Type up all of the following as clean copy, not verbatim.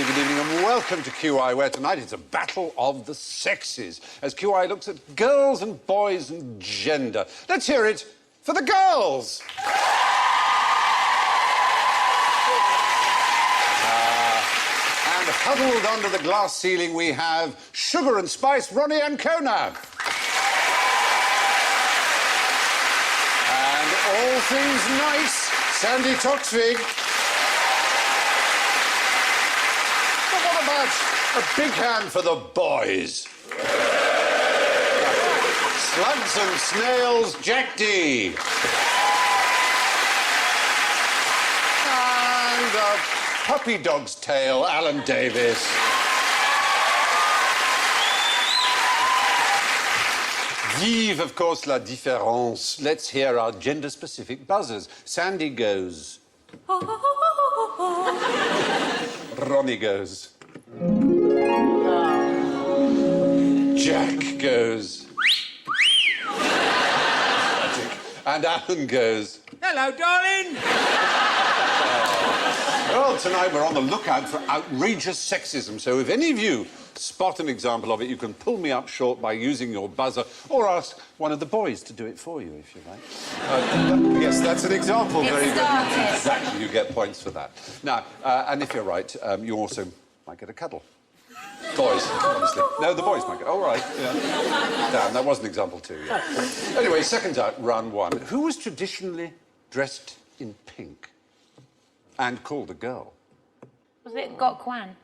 Good evening, and welcome to QI, where tonight it's a battle of the sexes, as QI looks at girls and boys and gender. Let's hear it for the girls! And huddled under the glass ceiling, we have Sugar and Spice, Ronnie and Kona. And all things nice, Sandy Toksvig. A big hand for the boys. Slugs and snails, Jack D. And a puppy dog's tail, Alan Davis. Vive, of course, la différence. Let's hear our gender-specific buzzers. Sandy goes. Ronnie goes. Jack goes. And Alan goes. Hello, darling. Well, tonight we're on the lookout for outrageous sexism, so if any of you spot an example of it, you can pull me up short by using your buzzer, or ask one of the boys to do it for you, if you like. Yes, that's an example. Very good. Exactly, you get points for that. Now, and if you're right, you also might get a cuddle. Boys, obviously. No, the boys might get... Oh, right, yeah. Damn, that was an example too, yeah. Anyway, second out, round one. Who was traditionally dressed in pink and called a girl? Was it Gok Kwan?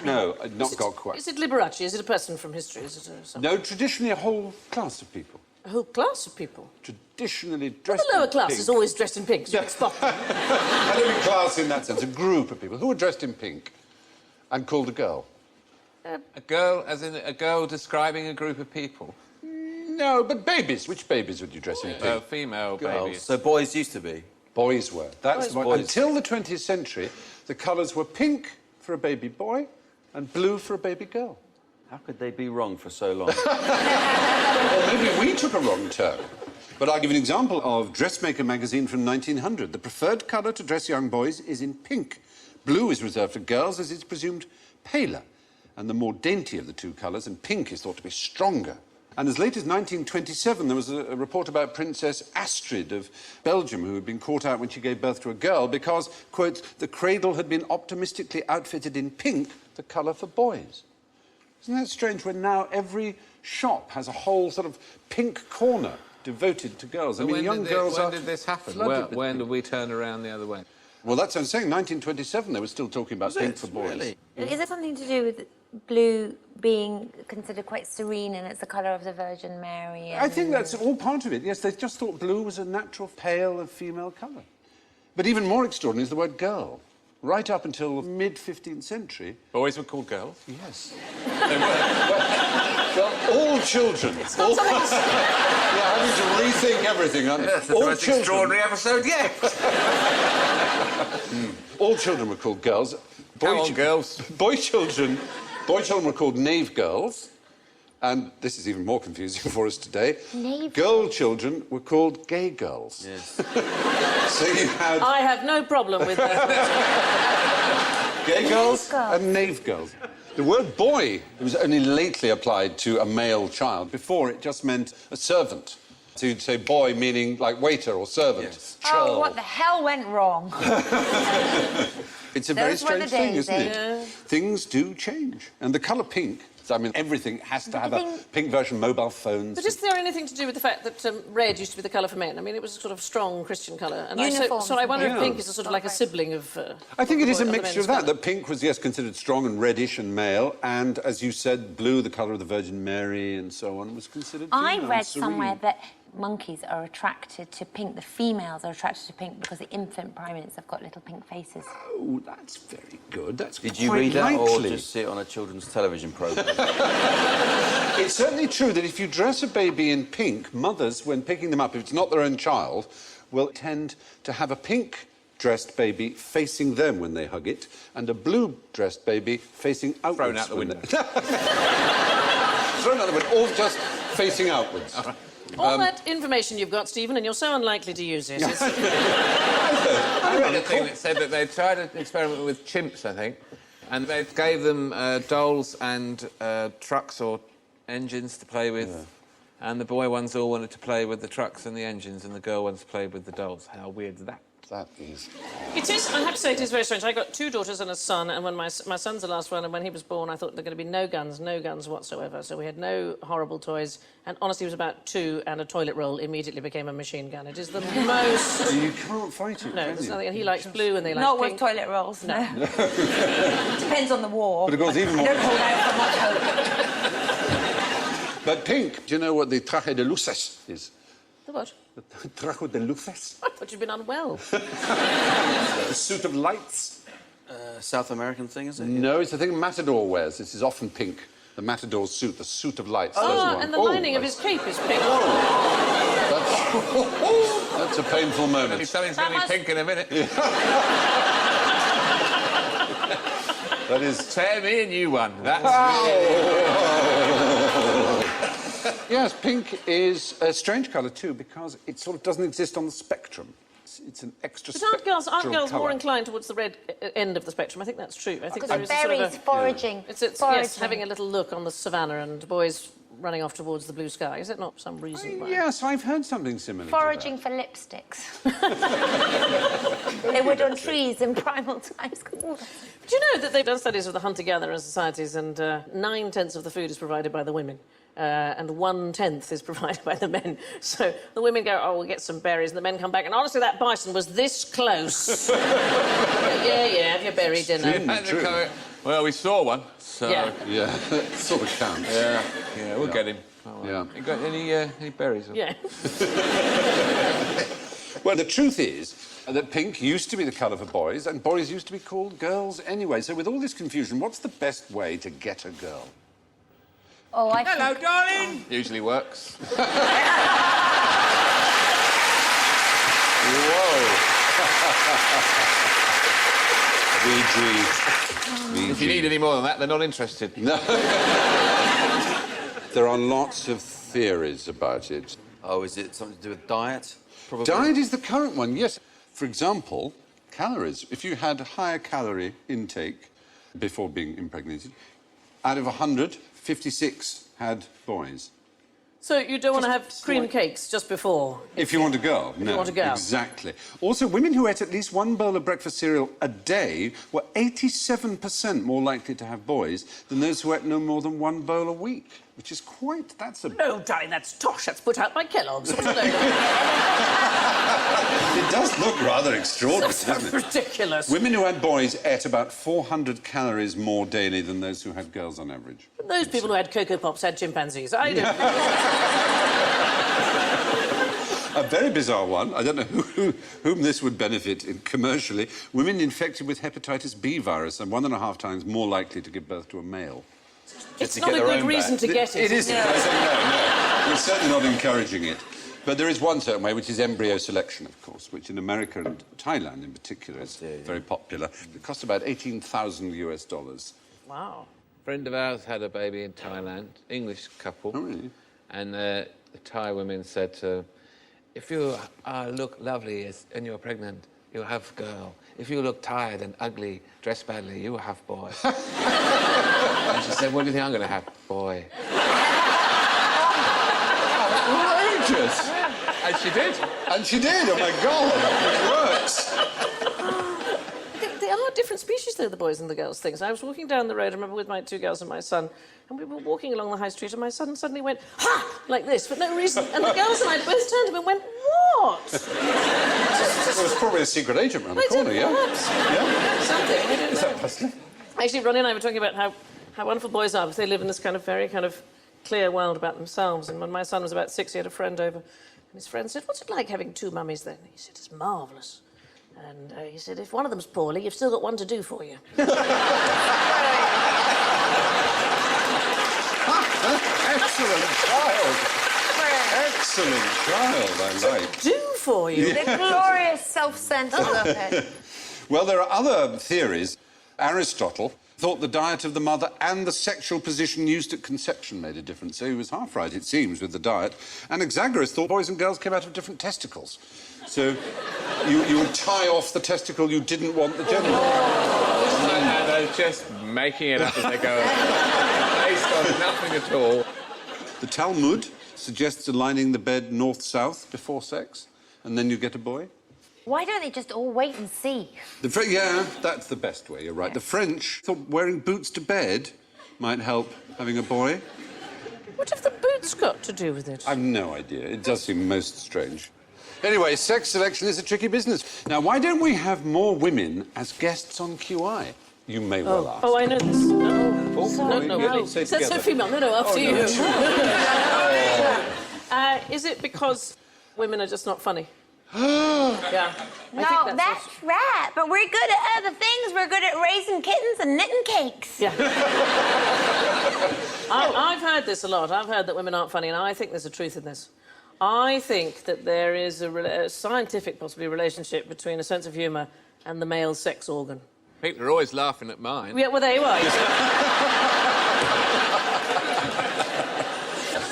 No, not Gok Kwan. Is it Liberace? Is it a person from history? Is it No, traditionally a whole class of people. A whole class of people? Traditionally dressed the lower in class pink. is always dressed in pink, so you can spot them. I don't mean class in that sense, a group of people who were dressed in pink and called a girl. A girl, as in a girl describing a group of people? No, but babies. Which babies would you dress in pink? Female Girls. babies. So boys used to be? Boys were. That's Boys. Until the 20th century, the colours were pink for a baby boy and blue for a baby girl. How could they be wrong for so long? Well, maybe we took a wrong turn. But I'll give you an example of Dressmaker magazine from 1900. The preferred colour to dress young boys is in pink. Blue is reserved for girls, as it's presumed paler and the more dainty of the two colours, and pink is thought to be stronger. And as late as 1927, there was a report about Princess Astrid of Belgium, who had been caught out when she gave birth to a girl because, quote, the cradle had been optimistically outfitted in pink, the colour for boys. Isn't that strange when now every shop has a whole sort of pink corner devoted to girls? I mean, young girls are... When did this happen? When did we turn around the other way? Well, that's what I'm saying. 1927, they were still talking about pink for boys. Really? Is it something to do with blue being considered quite serene and it's the colour of the Virgin Mary? And... I think that's all part of it. Yes, they just thought blue was a natural, pale, female colour. But even more extraordinary is the word girl. Right up until the mid-15th century... Boys were called girls? Yes. Well, all children... We're having to rethink everything, aren't we? Yes, that's the most extraordinary episode yet. All children were called girls. Girls. Boy children were called knave girls. And this is even more confusing for us today. Girl children were called gay girls. Yes. So you had... I have no problem with that. Gay girls and knave girls. The word boy was only lately applied to a male child. Before, it just meant a servant. So you'd say boy meaning, like, waiter or servant. Yes. Oh, what the hell went wrong? It's a very strange thing, isn't it? Yeah. Things do change. And the colour pink... I mean, everything has to have a pink version, mobile phones... But is there anything to do with the fact that red used to be the colour for men? I mean, it was a sort of strong Christian colour. And so I wonder if pink is a sort of like a sibling of... I think it is a mixture of that pink was, yes, considered strong and reddish and male, and, as you said, blue, the colour of the Virgin Mary and so on, was considered... I read somewhere that monkeys are attracted to pink. The females are attracted to pink because the infant primates have got little pink faces. Oh, that's very good. That's Did you quite read that or likely. just see it on a children's television programme? It's certainly true that if you dress a baby in pink, mothers, when picking them up, if it's not their own child, will tend to have a pink-dressed baby facing them when they hug it, and a blue-dressed baby facing outwards. Thrown out the window. Thrown out the window, or just facing outwards. All that information you've got, Stephen, and you're so unlikely to use it. I read a thing that said that they tried an experiment with chimps, I think, and they gave them dolls and trucks or engines to play with, and the boy ones all wanted to play with the trucks and the engines, and the girl ones played with the dolls. How weird is that? That is... It is, I have to say, it is very strange. I got 2 daughters and a son, and when my son's the last one, and when he was born, I thought there were going to be no guns whatsoever. So we had no horrible toys, and honestly, he was about 2, and a toilet roll immediately became a machine gun. It is the most... You can't fight it, No, can there's you? nothing, and he likes blue, and they like Not pink. with toilet rolls, no. No. Depends on the war. But of course, even I more... don't hold out for much hope. But pink, do you know what the traje de luces is? The what? The traje de luces? I thought you'd been unwell. The suit of lights? South American thing, is it? No, it's the thing Matador wears. This is often pink. The Matador suit, the suit of lights. There's Oh, one. and the lining of his cape is pink. That's a painful moment. Something's going to be pink in a minute. That is... Tear me a new one. That's... Yes, pink is a strange colour too because it sort of doesn't exist on the spectrum. It's an extra But aren't girls more colour. inclined towards the red end of the spectrum? I think that's true. I think Because there of is a sort of berries, a... foraging. It's foraging. yes, having a little look on the savannah and boys running off towards the blue sky. Is it not some reason why? Yes, I've heard something similar. Foraging for lipsticks. They would on trees in primal times. Do you know that they've done studies of the hunter-gatherer societies and 9/10 of the food is provided by the women? And 1/10 is provided by the men. So the women go, oh, we'll get some berries, and the men come back, and honestly, that bison was this close. yeah, have your berry dinner. True. Well, we saw one, so... Yeah. Yeah, that sort of counts. Yeah, we'll get him. Oh, Yeah. You got any berries? Or... Yeah. Well, the truth is that pink used to be the colour for boys, and boys used to be called girls anyway. So with all this confusion, what's the best way to get a girl? Oh, I Hello, think... darling! Usually works. VG. If you need any more than that, they're not interested. No. There are lots of theories about it. Oh, is it something to do with diet? Probably. Diet is the current one, yes. For example, calories. If you had a higher calorie intake before being impregnated, out of 100, 56 had boys. So you don't want to have cream cakes just before? If you want a girl, no. you want a girl. Exactly. Also, women who ate at least one bowl of breakfast cereal a day were 87% more likely to have boys than those who ate no more than one bowl a week, which is quite... That's a... No, darling, that's tosh. That's put out by Kellogg's. What's a load of... It does look rather extraordinary, That's doesn't it? ridiculous. Women who had boys ate about 400 calories more daily than those who had girls on average. Those people who had Cocoa Pops had chimpanzees. I don't... A very bizarre one. I don't know whom this would benefit commercially. Women infected with hepatitis B virus are 1.5 times more likely to give birth to a male. It's to not get a their good own reason back. to get it. It isn't. No. No. We're certainly not encouraging it. But there is one certain way, which is embryo selection, of course, which in America and Thailand in particular is very popular. It costs about $18,000. Wow. A friend of ours had a baby in Thailand, English couple. Oh, really? And the Thai women said to her, if you look lovely and you're pregnant, you'll have girl. If you look tired and ugly, dress badly, you will have boy. And she said, what do you think I'm going to have? Boy. Outrageous! And she did. And she did, oh my God, it works. They are different species, though, the boys and the girls things. I was walking down the road, I remember, with my 2 girls and my son, and we were walking along the high street, and my son suddenly went, ha! Like this, for no reason. And the girls and I both turned to him and went, what? Well, it's probably a secret agent around the corner, yeah? Perhaps. Yeah? Something, I don't Is know. that puzzling? Actually, Ronnie and I were talking about how wonderful boys are, because they live in this kind of very kind of clear world about themselves. And when my son was about 6, he had a friend over And his friend said, what's it like having two mummies then? He said, it's marvellous. And he said, if one of them's poorly, you've still got one to do for you. Excellent child. Excellent child, I like. Do for you. The glorious self-centred of it. Well, there are other theories. Aristotle thought the diet of the mother and the sexual position used at conception made a difference. So he was half right, it seems, with the diet. And Anaxagoras thought boys and girls came out of different testicles. So you would tie off the testicle you didn't want the genital. They're just making it up as they go, based on nothing at all. The Talmud suggests aligning the bed north-south before sex, and then you get a boy. Why don't they just all wait and see? Yeah, that's the best way, you're right. The French thought wearing boots to bed might help having a boy. What have the boots got to do with it? I've no idea. It does seem most strange. Anyway, sex selection is a tricky business. Now, why don't we have more women as guests on QI? You may well ask. Oh, I know this. Oh, No, you don't please. say That's so together. female. No, after no. you. Is it because women are just not funny? Yeah. No, that's right. But we're good at other things. We're good at raising kittens and knitting cakes. Yeah. I've heard this a lot. I've heard that women aren't funny, and I think there's a truth in this. I think that there is a scientific, possibly, relationship between a sense of humour and the male sex organ. People are always laughing at mine. Yeah, well, there you are.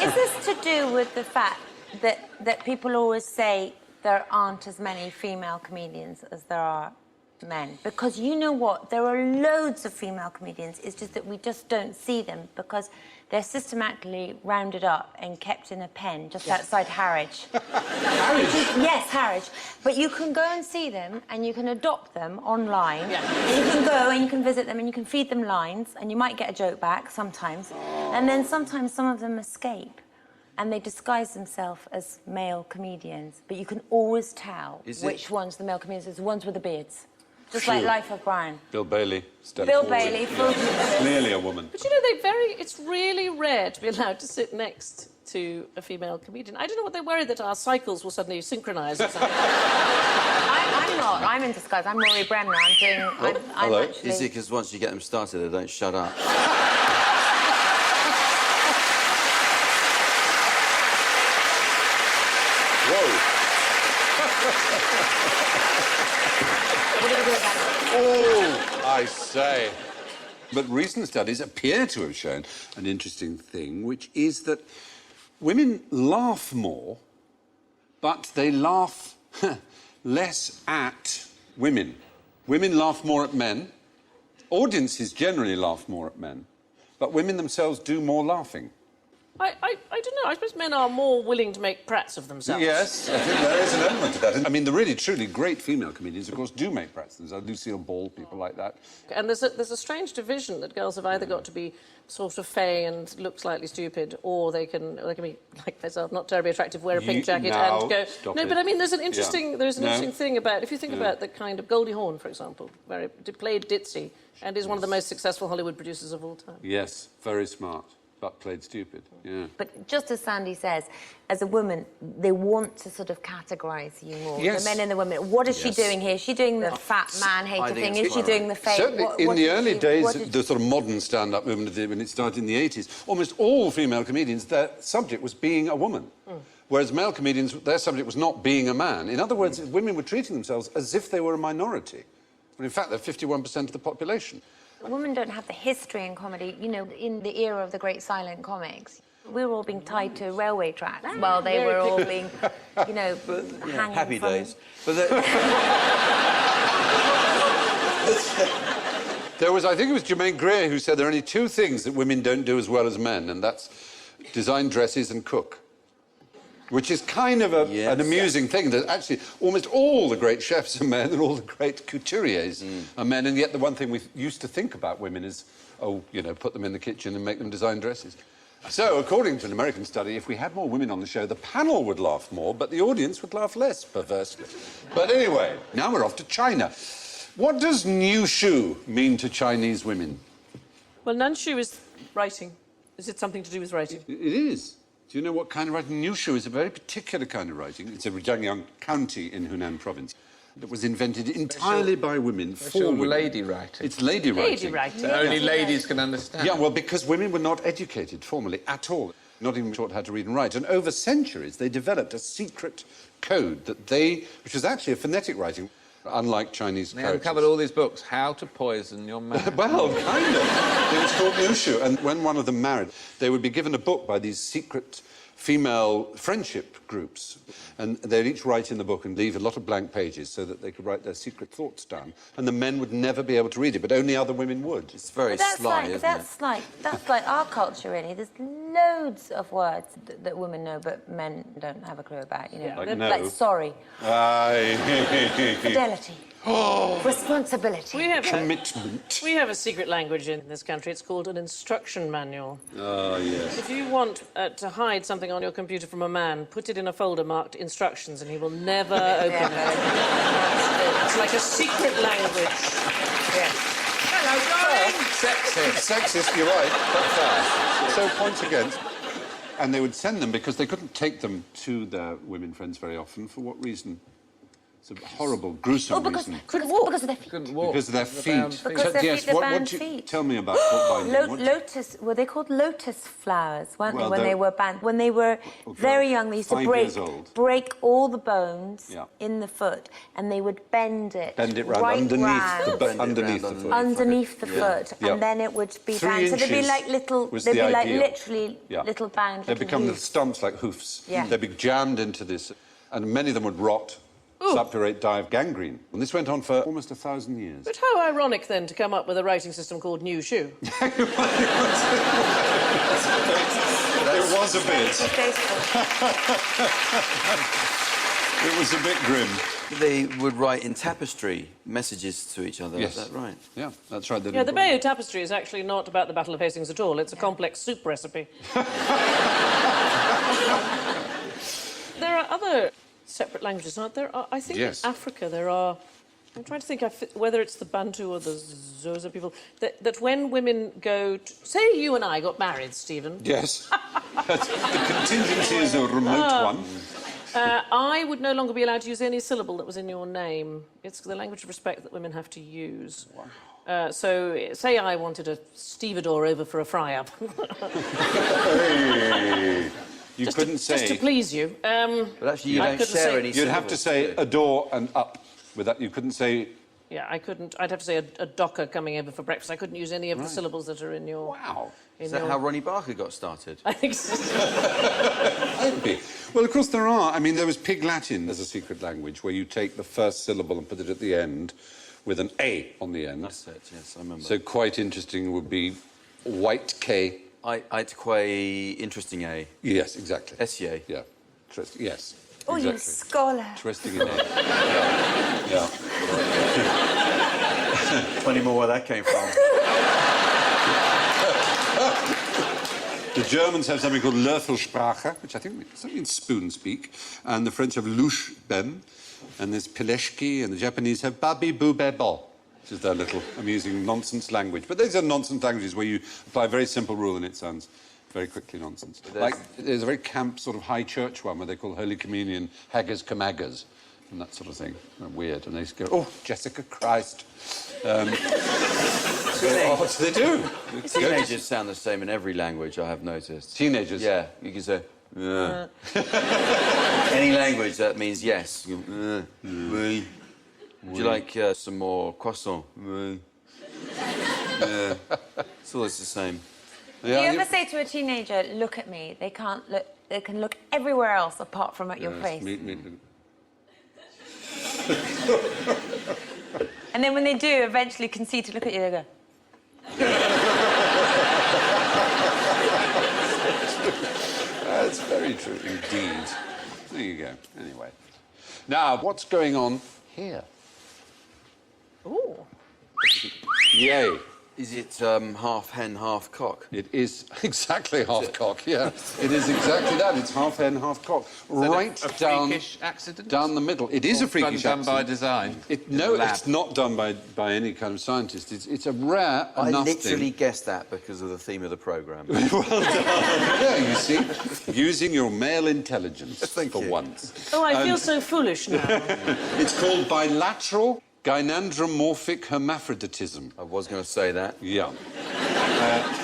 Is this to do with the fact that people always say there aren't as many female comedians as there are men? Because you know what? There are loads of female comedians. It's just that we just don't see them because they're systematically rounded up and kept in a pen just outside Harwich. Harwich? Yes, Harwich. But you can go and see them and you can adopt them online. Yeah. And you can go and you can visit them and you can feed them lines and you might get a joke back sometimes. And then sometimes some of them escape and they disguise themselves as male comedians. But you can always tell which ones the male comedians are, the ones with the beards. Just like Life of Brian. Bill Bailey. Bill Bailey. Clearly a woman. But you know, it's really rare to be allowed to sit next to a female comedian. I don't know what they're worried that our cycles will suddenly synchronise or something. I'm not. I'm in disguise. I'm Rory Bremner. I'm hello. actually... Is it because once you get them started, they don't shut up? Whoa. Oh, I say. But recent studies appear to have shown an interesting thing, which is that women laugh more, but they laugh less at women. Women laugh more at men. Audiences generally laugh more at men, but women themselves do more laughing. I don't know. I suppose men are more willing to make prats of themselves. Yes, I think there is an element to that. I mean, the really, truly great female comedians, of course, do make prats. There's Lucille Ball, people like that. And there's a strange division that girls have either got to be sort of fey and look slightly stupid, or they can be like myself, not terribly attractive, wear a pink jacket and go. No, but I mean, there's an interesting interesting thing about if you think about the kind of Goldie Hawn, for example, where it played ditzy and is one of the most successful Hollywood producers of all time. Yes, very smart, but played stupid. Yeah. But just as Sandy says, as a woman, they want to sort of categorise you more. Yes. The men and the women. What is she doing here? Is she doing the fat man-hater think thing? it's Is she quite doing right. the fake? Certainly, in what the did early she- days, what did- the sort of modern stand-up movement, when it started in the 80s, almost all female comedians, their subject was being a woman. Whereas male comedians, their subject was not being a man. In other words, women were treating themselves as if they were a minority. When in fact, they're 51% of the population. Women don't have the history in comedy, you know, in the era of the great silent comics. We were all being tied to railway tracks while they were all being, you know, hanging Happy from... days. But There was, I think it was Germaine Greer who said there are only two things that women don't do as well as men, and that's design dresses and cook. Which is kind of an amusing thing, that actually almost all the great chefs are men and all the great couturiers are men, and yet the one thing we used to think about women is, oh, you know, put them in the kitchen and make them design dresses. So, according to an American study, if we had more women on the show, the panel would laugh more, but the audience would laugh less, perversely. But anyway, now we're off to China. What does Niu Shu mean to Chinese women? Well, Nanshu is writing. Is it something to do with writing? It is. Do you know what kind of writing? Nushu is a very particular kind of writing. It's a Zhejiang county in Hunan province. It was invented entirely by women, for women. lady writing. It's lady writing. Lady writing. So only ladies can understand. Yeah, well, because women were not educated formally at all, not even taught how to read and write. And over centuries, they developed a secret code which was actually a phonetic writing, unlike Chinese They characters. uncovered all these books. How to poison your man. Well, kind of. It was called Nushu. And when one of them married, they would be given a book by these secret female friendship groups. And they'd each write in the book and leave a lot of blank pages so that they could write their secret thoughts down. And the men would never be able to read it, but only other women would. It's very sly, isn't it? That's like our culture, really. There's loads of words that women know, but men don't have a clue about. You know, Like no. like sorry, Aye. fidelity, responsibility. We have Commitment. We have a secret language in this country. It's called an instruction manual. Oh, yes. If you want to hide something on your computer from a man, put it in a folder marked instructions and he will never open it. It's like a secret language. Yes. Hello, darling. Sexist. Sexist, you're right. That's so points against. And they would send them because they couldn't take them to their women friends very often. For what reason? It's a horrible, gruesome reason. Because of their feet. Couldn't walk. Because of their The feet. bound feet. Because their Yes, feet, the what banned do you feet. tell me about foot binding? What- Lotus, were they called lotus flowers, weren't Well, they, when they're- they were banned? When they were very young, they used to 5 break, years old. break all the bones Yeah. in the foot, and they would bend it Bend it round right underneath round, the underneath the foot. underneath the foot, Yeah. and then it would be 3 bound. So they'd be inches like little, was they'd be the like ideal. literally Yeah. little bound. They little become the hooves. stumps like hoofs. Yeah. They'd be jammed into this, and many of them would rot, suppurate, die of gangrene. And this went on for almost 1,000 years. But how ironic, then, to come up with a writing system called New Shoe. It was a bit. It was a bit grim. They would write in tapestry messages to each other. Yes. Is that right? Yeah, that's right. Yeah, the Bayeux Tapestry is actually not about the Battle of Hastings at all. It's a complex soup recipe. There are other separate languages, aren't there? I think Yes. in Africa there are... I'm trying to think whether it's the Bantu or the Xhosa people, that when women go to... Say you and I got married, Stephen. Yes. The contingency is a remote one. I would no longer be allowed to use any syllable that was in your name. It's the language of respect that women have to use. Wow. So, say I wanted a stevedore over for a fry-up. Hey. You couldn't say... Just to please you. But actually, you I don't couldn't share say- any You'd have to say syllables, a door and up. With that, you couldn't say... Yeah, I couldn't... I'd have to say a docker coming over for breakfast. I couldn't use any of the syllables that are in your... Wow. Is that how Ronnie Barker got started? I think so. Maybe. Well, of course there are. I mean, there was Pig Latin as a secret language where you take the first syllable and put it at the end with an A on the end. That's it, yes, I remember. So quite interesting would be white K. Aitque, interesting A. Yes, exactly. SEA. Yeah. Yes. Oh, exactly. you scholar. Interesting in A. Yeah. 20 more where that came from. The Germans have something called Löffelsprache, which I think means spoon speak, and the French have louche ben, and there's Peleshki, and the Japanese have babi bubebo, which is their little amusing nonsense language. But these are nonsense languages where you apply a very simple rule and it sounds very quickly nonsense. There's a very camp sort of high church one where they call Holy Communion haggers kamaggers and that sort of thing. Weird. And they just go, oh, Jessica Christ. Odd. They do. Teenagers sound the same in every language, I have noticed. Teenagers? Yeah, you can say, yeah. Any language that means yes. You go, oui. Would you like some more croissant? Oui. Yeah. It's always the same. Do you ever say to a teenager, look at me? They can't look... They can look everywhere else apart from at your face. And then when they do eventually concede to look at you, they go... That's very true indeed. There you go. Anyway. Now, what's going on here? Ooh. Yay. Is it half hen, half cock? It is exactly half cock, yeah. It is exactly that. It's half hen, half cock. Right a down... freakish accident? Down the middle. It is a freakish done accident. by design? No, it's not done by any kind of scientist. It's a rare I enough literally thing. guessed that because of the theme of the programme. Well done. Yeah, you see? Using your male intelligence Thank for you. once. Oh, I feel so foolish now. It's called bilateral gynandromorphic hermaphroditism. I was going to say that. Yeah.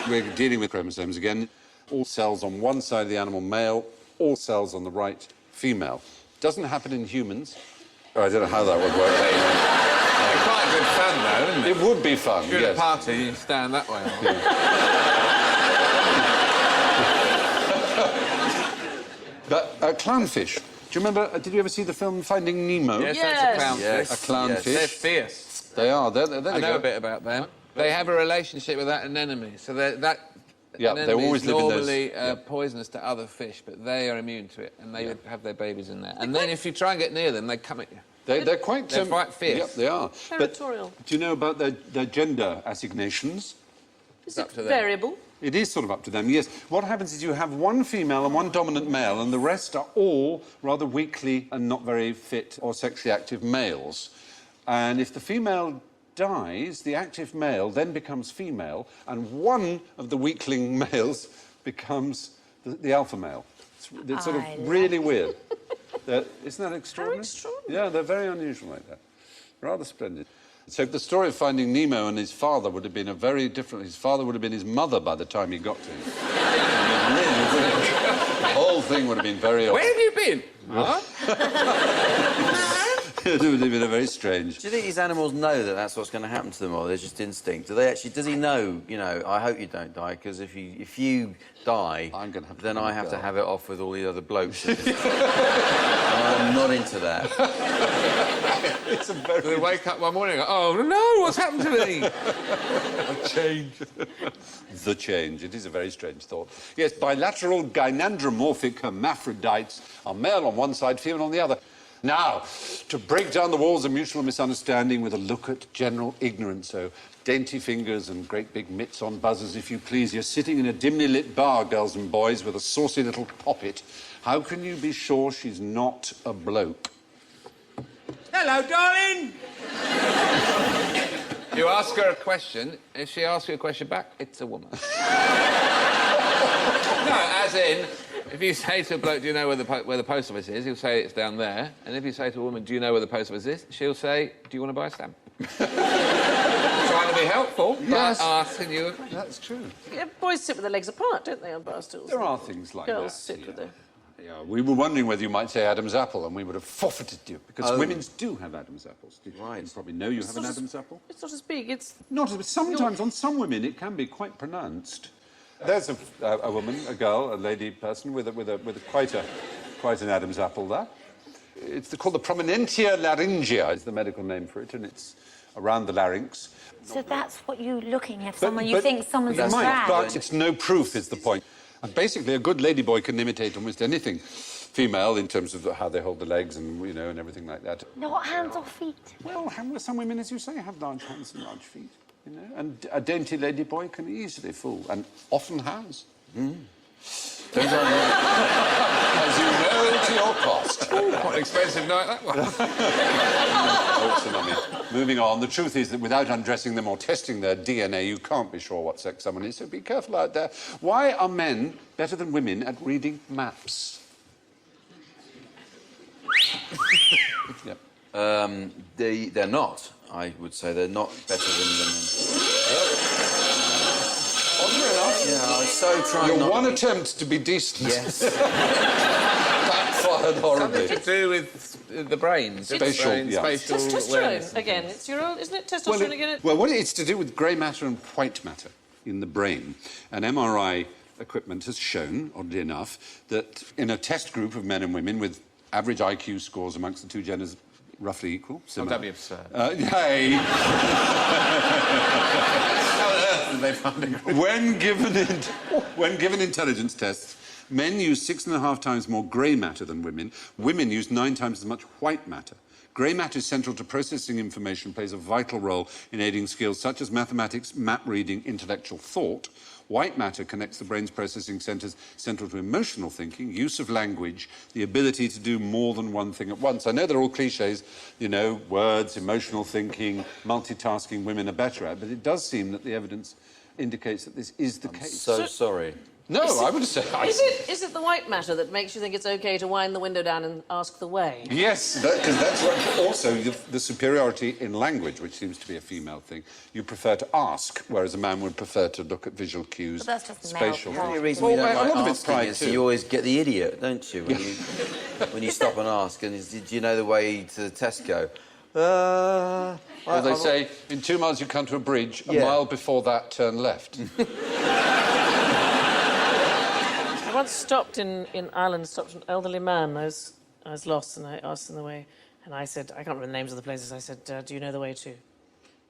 We're dealing with chromosomes again. All cells on one side of the animal, male. All cells on the right, female. Doesn't happen in humans. Oh, I don't know how that would work. It's quite good fun, though, isn't it? It would be fun, You're at yes. a party, you stand that way. But clownfish. Do you remember, did you ever see the film Finding Nemo? Yes, Yes. that's a clownfish. Yes. A clownfish. They're fierce. They are. There I they know go. a bit about them. They have a relationship with that anemone, so that Yeah, they anemone always is live in those- normally yeah. poisonous to other fish, but they are immune to it, and they would have their babies in there. And then if you try and get near them, they come at you. They're quite... They're quite fierce. Yep, they are. Territorial. But do you know about their gender assignations? Is up it to them. variable? It is sort of up to them, yes. What happens is you have one female and one dominant male, and the rest are all rather weakly and not very fit or sexually active males. And if the female dies, the active male then becomes female, and one of the weakling males becomes the alpha male. It's sort of I really weird. Isn't that extraordinary? extraordinary. Yeah, they're very unusual like that. Rather splendid. So the story of Finding Nemo and his father would have been a very different... His father would have been his mother by the time he got to him. The whole thing would have been very odd. Where have you been? Huh? It would have been a very strange... Do you think these animals know that that's what's going to happen to them, or they're just instinct? Do they actually? Does he know? You know, I hope you don't die, because if you die, I'm gonna have to then let I you have to go. have it off with all the other blokes. I'm not into that. It's a very... They wake up one morning and go, oh, no, what's happened to me? change. The change. It is a very strange thought. Yes, bilateral gynandromorphic hermaphrodites are male on one side, female on the other. Now, to break down the walls of mutual misunderstanding with a look at general ignorance, so dainty fingers and great big mitts on buzzers, if you please. You're sitting in a dimly lit bar, girls and boys, with a saucy little poppet. How can you be sure she's not a bloke? Hello, darling. You ask her a question. If she asks you a question back, it's a woman. No, as in, if you say to a bloke, do you know where the post office is? He'll say it's down there. And if you say to a woman, do you know where the post office is? She'll say, do you want to buy a stamp? Trying to be helpful, Yes. but asking you a question. That's true. Yeah, boys sit with their legs apart, don't they, on bar stools? There are things like Girls that. sit yeah. with their... Yeah, we were wondering whether you might say Adam's apple, and we would have forfeited you, because women do have Adam's apples. Right. You probably know you have an not as- Adam's apple. It's not as big, it's... Not as... Sometimes, on some women, it can be quite pronounced. There's a woman, a girl, a lady person with quite an Adam's apple there. It's called the prominentia laryngea, is the medical name for it, and it's around the larynx. So that's what you're looking at, But- someone you but- think someone's You a might, drag. but it's no proof, is the point. And basically, a good ladyboy can imitate almost anything female in terms of how they hold the legs and, you know, and everything like that. Not hands or feet. Well, some women, as you say, have large hands and large feet, you know, and a dainty ladyboy can easily fool, and often has. Don't I As you know, to your cost. What an expensive night that was. Oh, tsunami. Moving on, the truth is that without undressing them or testing their DNA, you can't be sure what sex someone is, so be careful out there. Why are men better than women at reading maps? Yep. they're not. I would say they're not better than women. Oddly enough, Yeah, I was so trying your not one to be- attempt to be decent Yes. backfired horribly. Something to do with the brain. Spatial, yeah. Spatial Testosterone, awareness. again. It's your own, isn't it? Testosterone again? Well, it's to do with grey matter and white matter in the brain. And MRI equipment has shown, oddly enough, that in a test group of men and women with average IQ scores amongst the two genders roughly equal, Oh, similar. that'd be absurd. Hey, How on earth did they find a group? when given intelligence tests, Men use 6.5 times more grey matter than women. Women use 9 times as much white matter. Grey matter is central to processing information, plays a vital role in aiding skills such as mathematics, map reading, intellectual thought. White matter connects the brain's processing centres central to emotional thinking, use of language, the ability to do more than one thing at once. I know they're all cliches, you know, words, emotional thinking, multitasking, women are better at, but it does seem that the evidence indicates that this is the case. So sorry. No, I would say... Is it the white matter that makes you think it's OK to wind the window down and ask the way? Yes, because that's what... Also, the superiority in language, which seems to be a female thing, you prefer to ask, whereas a man would prefer to look at visual cues, But that's just spatial... male. The only reason we don't a lot like of it's asking pride is too. you always get the idiot, don't you? When you stop and ask, and do you know the way to Tesco? Or they say, in 2 miles you come to a bridge, a mile before that, turn left. I once stopped in Ireland, stopped an elderly man. I was lost, and I asked him the way. And I said, I can't remember the names of the places. I said, do you know the way to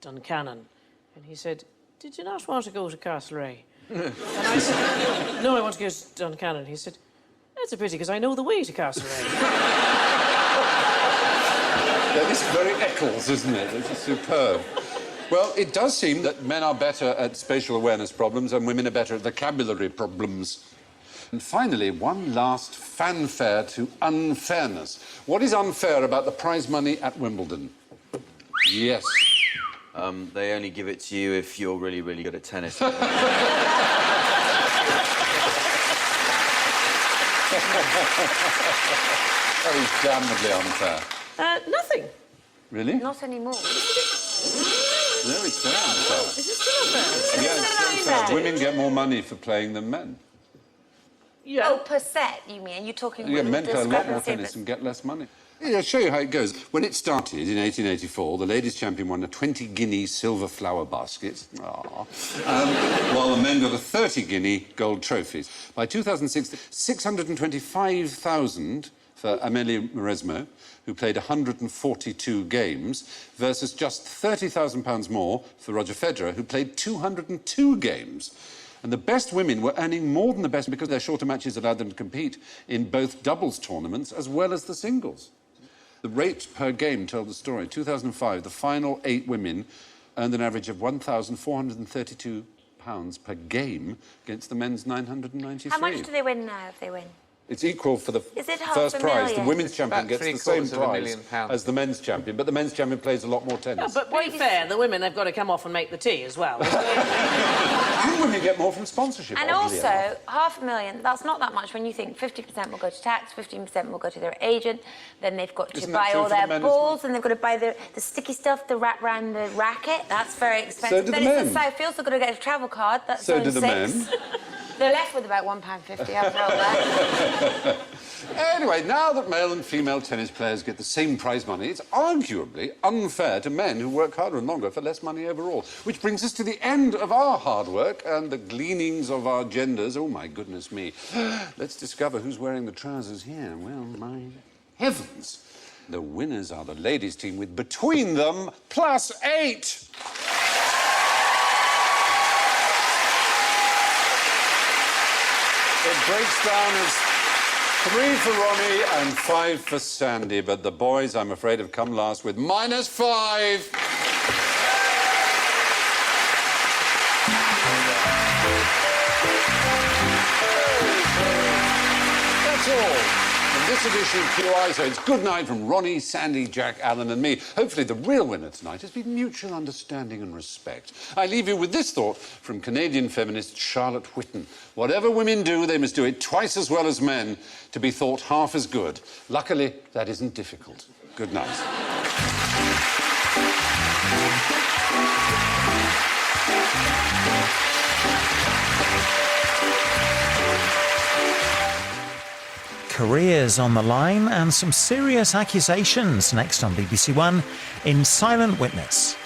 Duncannon? And he said, did you not want to go to Castlereagh? And I said, no, I want to go to Duncannon. He said, that's a pity, because I know the way to Castlereagh. Yeah, this is very Eccles, isn't it? This is superb. Well, it does seem that men are better at spatial awareness problems and women are better at vocabulary problems. And finally, one last fanfare to unfairness. What is unfair about the prize money at Wimbledon? Yes. They only give it to you if you're really, really good at tennis. That is damnably unfair. Nothing. Really? Not anymore. No, it's very unfair. Is it still unfair? Yeah, it's unfair. Women get more money for playing than men. Yeah. Oh, per set, you mean? You're talking... Yeah, men play a lot more discrepancy, tennis but- and get less money. Yeah, I'll show you how it goes. When it started in 1884, the ladies' champion won a 20-guinea silver flower basket, while the men got a 30-guinea gold trophies. By 2006, 625,000 for Amélie Mauresmo, who played 142 games, versus just £30,000 more for Roger Federer, who played 202 games. And the best women were earning more than the best because their shorter matches allowed them to compete in both doubles tournaments as well as the singles. The rate per game told the story. In 2005, the final 8 women earned an average of £1,432 per game against the men's 993. How much do they win now if they win? It's equal for the Is it first prize. The women's champion About gets the same prize £750,000. as the men's champion, but the men's champion plays a lot more tennis. But be fair, the women have got to come off and make the tea as well. And women get more from sponsorship. And oddly also, enough. $500,000, that's not that much when you think 50% will go to tax, 15% will go to their agent, then they've got to Isn't that buy true all for the their men as balls, well? and they've got to buy the sticky stuff to wrap around the racket. That's very expensive. So do the then men. it's the South Fields, they've got to get a travel card. That's So only do the 6. men. They're left with about £1.50 after all that. Anyway, now that male and female tennis players get the same prize money, it's arguably unfair to men who work harder and longer for less money overall. Which brings us to the end of our hard work and the gleanings of our genders. Oh, my goodness me. Let's discover who's wearing the trousers here. Well, my heavens. The winners are the ladies' team with between them +8. It breaks down as 3 for Ronnie and 5 for Sandy, but the boys, I'm afraid, have come last with -5. That's all. In this edition of QI, so it's good night from Ronnie, Sandy, Jack, Alan and me. Hopefully the real winner tonight has been mutual understanding and respect. I leave you with this thought from Canadian feminist Charlotte Whitten. Whatever women do, they must do it twice as well as men to be thought half as good. Luckily, that isn't difficult. Good night. Careers on the line and some serious accusations next on BBC One in Silent Witness.